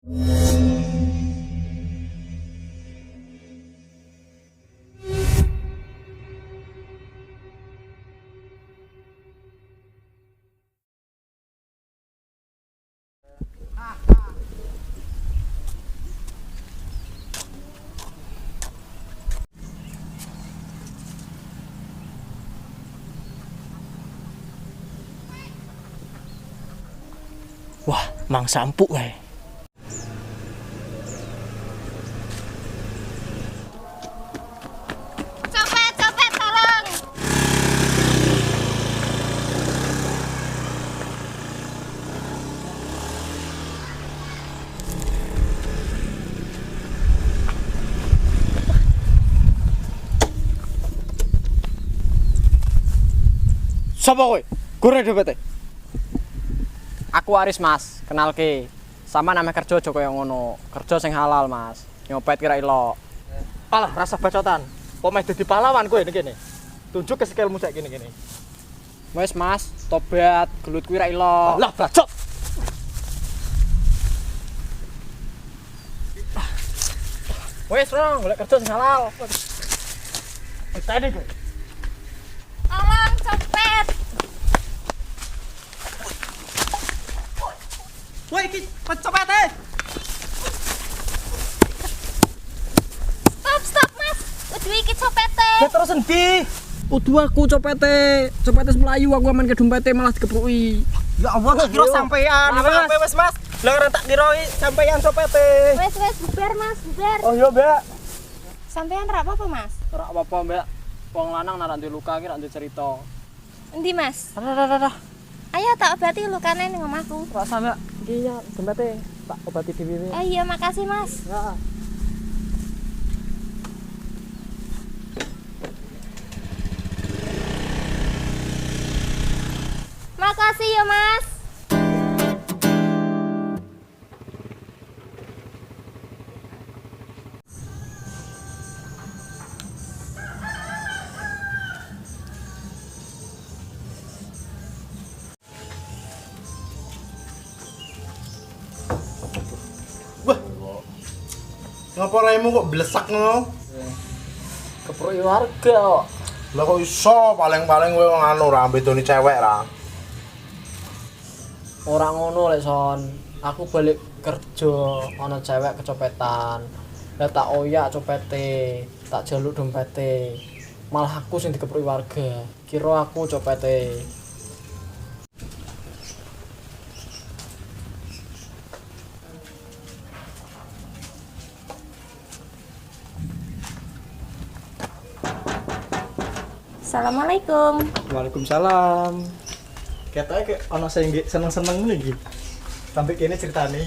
Wah, mang sampuk wae. Copet, tolong. Sapa kowe? Gure dopete. Aku Aris Mas, kenalke. Sama nama kerja aja kaya ngono. Kerja sing halal Mas. Nyopet kira ilok. Alah, rasa bacotan. Kok meh dadi pahlawan kowe kene. Tunjuk ke skillmu sak kene-kene. Wes Mas, tobat, gelut kuwi ra ilok. Lah, bacot. Wes rong, golek kerja sing halal. Tadi kowe. Tolong, copet. Woi, iki copete. Stop, Mas. Udah iki copete. Terus endi? Udu aku copete melayu aku aman ke dompete malah dikepruki. Ya Allah, tak kira sampean. Wes, Mas. Lah ora tak kira sampean copete. Wes, bubar, Mas, bubar. Oh iya, Mbak. Sampean ra apa-apa, Mas? Ora apa-apa, Mbak. Wong lanang nek ndek luka ki nek ndek cerita. Endi, Mas? Dah. Ayo tak obati lukane ning omahku. Rasa Mbak. Iki ya dompete tak obati dhewe. Oh iya, makasih, Mas. Ya. Makasih ya, Mas. Wah, ngapa raimu kok blesak ngono? Kepruki warga kok. Lah kok iso paling-paling kowe wong anu ra bedoni cewek ra. Ora ngono lek Son. Aku balik kerja ana cewek kecopetan. Lah tak oyak copete, tak jaluk dompete. Malah aku sing dikepruki warga. Kira aku copete. Assalamualaikum. Waalaikumsalam. Ketoke kayak ana sing seneng-seneng ngene iki. Sampai kene ceritane.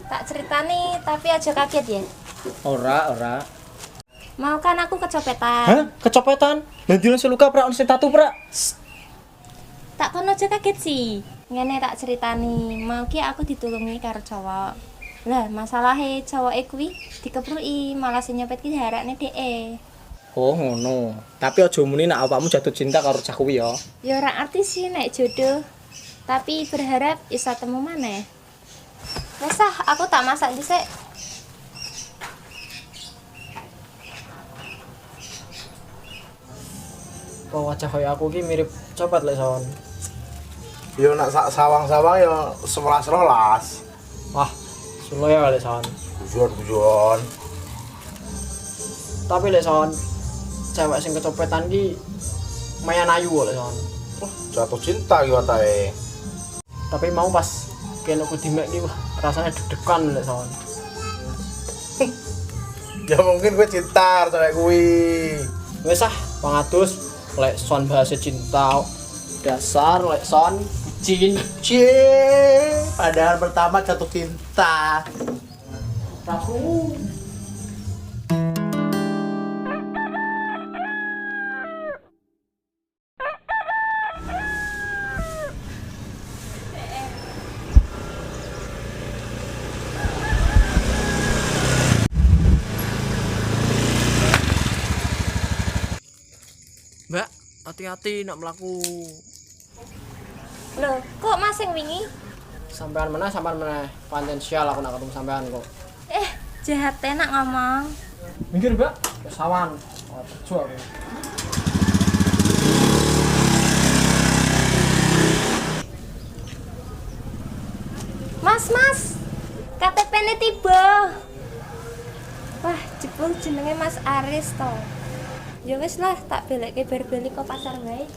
Tak ceritani tapi aja kaget ya. Ora. Mau kan aku kecopetan. Hah? Kecopetan? Lah dino sing luka prak ono sing tatu prak. Tak kono aja kaget sih. Ngene tak ceritani, mau ki aku ditulungi karo cowok. Lah, masalahe cowoke kuwi dikepruki, malah sing nyopet ki diharakne dheke. Oh ngono. Tapi aja muni nek awakmu jatuh cinta karo cah kuwi ya. Ya ora arti sih nek jodoh. Tapi berharap bisa temu maneh. Wes aku tak masak dhisik. Kok wajah kaya aku ki mirip copet lek Son. Yo nak sawang-sawang yo 11-12. Wah, sulo ya lek Son. Tujuan. Tapi lek Son, cewek sing kecopetan ki mayan ayu lek Son. Jatuh cinta iki watake. Tapi mau pas kene aku dimek ki wah rasanya deg-degan lek Son. Ya mungkin gue cinta cewek kuwi. Wes pangatus lek Son bahasa cinta. Dasar lek Son bucin. Padahal pertama jatuh cinta. Tahu. Mbak, hati-hati nak melaku. Loh, kok Mas sing wingi? Sampean meneh. Pancen sial aku nak ketemu sampean kok. Jahat enak ngomong. Minggir, Mbak. Sawan. Oh, kerja aku. Mas, KTP-ne tiba. Wah, jebul jenenge Mas Aris to. Ya wis lah, tak belekke bar bali kok pasar wae.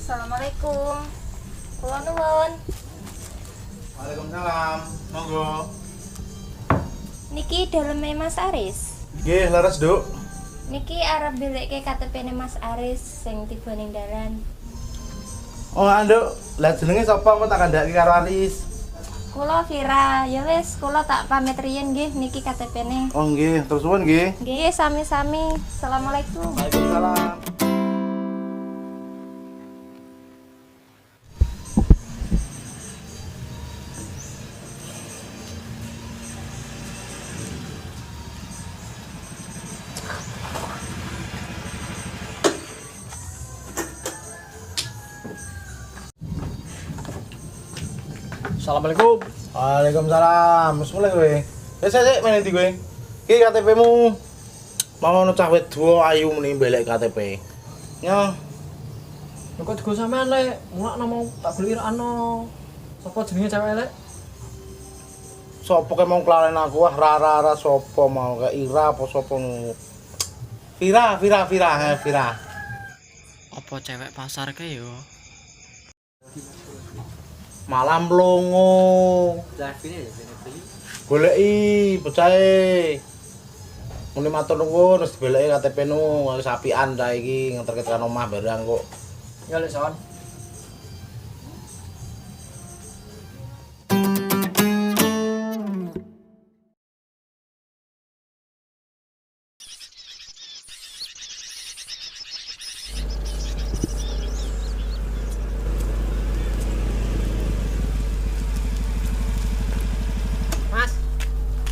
Assalamualaikum. Kula nuwun. Waalaikumsalam. Monggo. Niki daleme Mas Aris. Nggih, leres, Duk. Niki arep belekke KTP-ne Mas Aris sing tiba ning dalan. Oh, Nduk. Lah jenenge sapa kok tak kandhaki karo Aris? Kula Vira, ya wis kula tak pamit riyen nggih niki KTP-ne. Oh, nggih. Terus suwun nggih. Nggih, sami-sami. Assalamualaikum. Waalaikumsalam. Assalamualaikum. Waalaikumsalam. Wis mulai kowe. Wis sik meneh ndi kowe? Iki KTP-mu. Mau ono cah wedok ayu muni mbelek KTP. Ya, Kok digo sampean lek, mulak mau tak goleki ana. Sapa jenenge cewek lek? sapa kae mau kelalen aku wah rara sapa mau kae Ira apa sapa ngono. Vira. Apa cewek pasar ke yo? Malam mlongo. Goleki bocahe. Muni matur nuwun wis dibeleki KTP-nu wis apian ta iki ngeterke tekan omah barang kok. Ya lek son. Mas,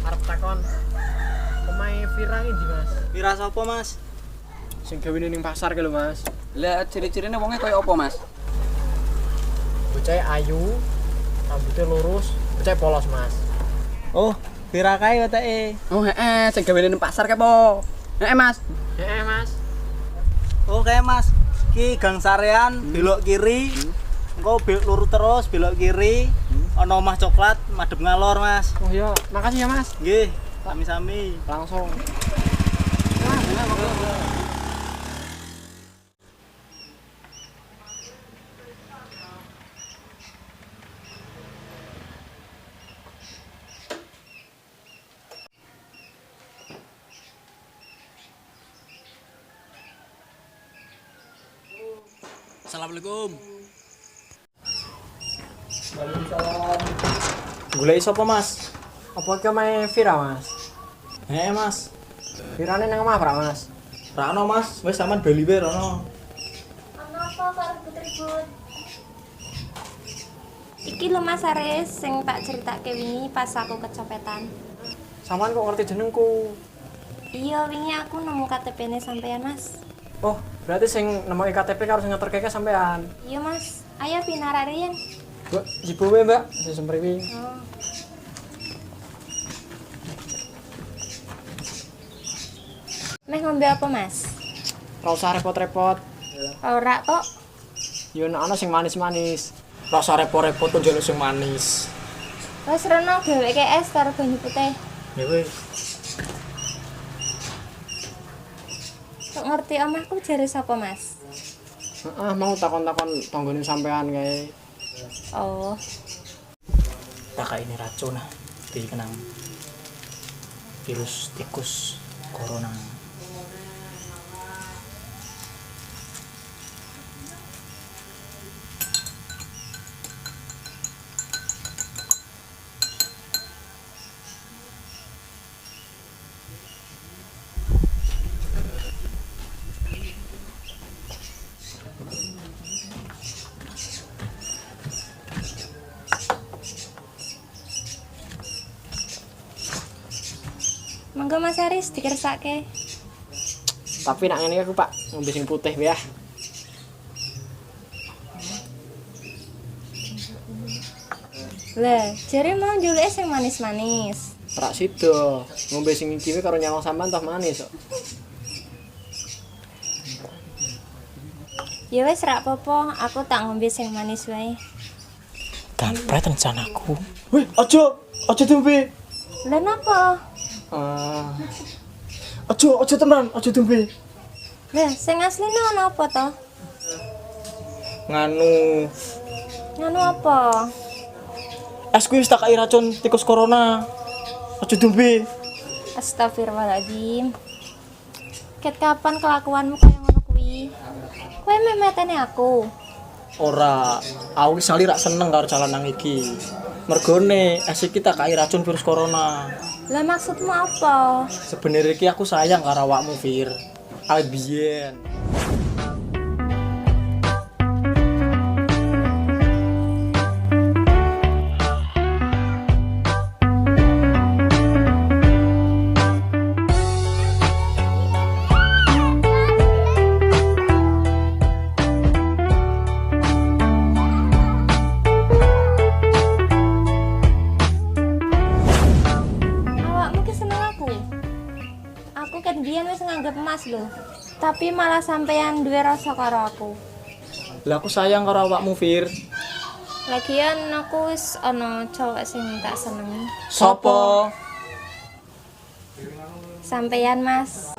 arep takon. Omahe Vira iki ndi, Mas? Pira sapa, Mas? Sing gawe ning pasar ke lho, Mas. Lah ciri-cirine wonge kaya apa, Mas? Bocah ayu, rambutnya lurus, bocah polos, Mas. Oh, Pira kae weteke. Oh, heeh, sing gawe ning pasar ke apa? Heeh, Mas. Mas. Oh, kae Mas. Ki gang sarean belok kiri. Engko lurus terus belok kiri. Ana omah coklat madhep ngalor, Mas. Oh iya, makasih ya, Mas. Nggih, sami-sami. Langsung. Assalamualaikum. Goleki sapa, Mas? Apa ki omahe Vira, Mas? Mas. Virane nang omah, Mas. Ra ono, Mas. Wis sampean bali wae rono. Ana apa karo ribut-ribut? Iki lho Mas Aris sing tak ceritake wingi pas aku kecopetan. Sampean kok ngerti jenengku? Iya, wingi aku nemu KTP-ne sampean, Mas. Oh, berarti sing nemoki KTP karo sing ngeterkeke sampean. Iya, Mas. Ayo pinar riyen. Mbak, jibu wae, Mbak. Sing sempriwi. Oh. Meh ngombe apa, Mas? Ora usah repot-repot. Ora kok. Yo nek ana sing manis-manis. Ora usah repot-repot kok njaluk sing manis. Wes reno gaweke es karo banyu putih. Ya wis. Kok ngerti omahku jare sapa, Mas? Heeh, mau takon-takon tanggane sampean kae. Oh. Kakak ini racun dikenang virus tikus corona. Monggo Mas Aris dikersake. Tapi nak ngene aku Pak, ngombe sing putih ya. Lah, jare mau njuluke sing manis-manis. Rak sida, ngombe sing iki wae karo nyawang sampean toh manis kok. Ya wis rak popo, aku tak ngombe sing manis wae. Kampret rencanaku. Weh, aja tembe. Lah napa? Aja tenan, aja tembe. Lah, sing asline ana apa to? Nganu apa? Es kuwi wis tak kai racun tikus corona. Aja tembe. Astagfirullahaladzim. Ket kapan kelakuanmu kaya ngono kuwi? Kowe memeteni aku. Ora, aku sali rak seneng karo calon nang iki. Mergone es iki tak kai racun virus corona. Lah maksudmu apa? Sebenarnya iki aku sayang karo awakmu, Fir. Albian. Awakmu ki seneng aku. Aku kan biyen wis nganggep Mas lho. Tapi malah sampeyan duwe rasa karo aku. Lah aku sayang karo awakmu, Fir. Lagian aku wis ana cowok sing tak senengi. Sopo? Sampeyan Mas.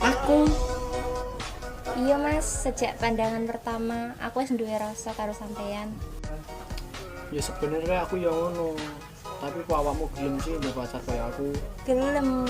Aku. Iya Mas, sejak pandangan pertama aku wis duwe rasa karo sampeyan. Ya sebenarnya aku ya ngono. Tapi kok awakmu gelem sih ndek pacar kaya aku. Gelem.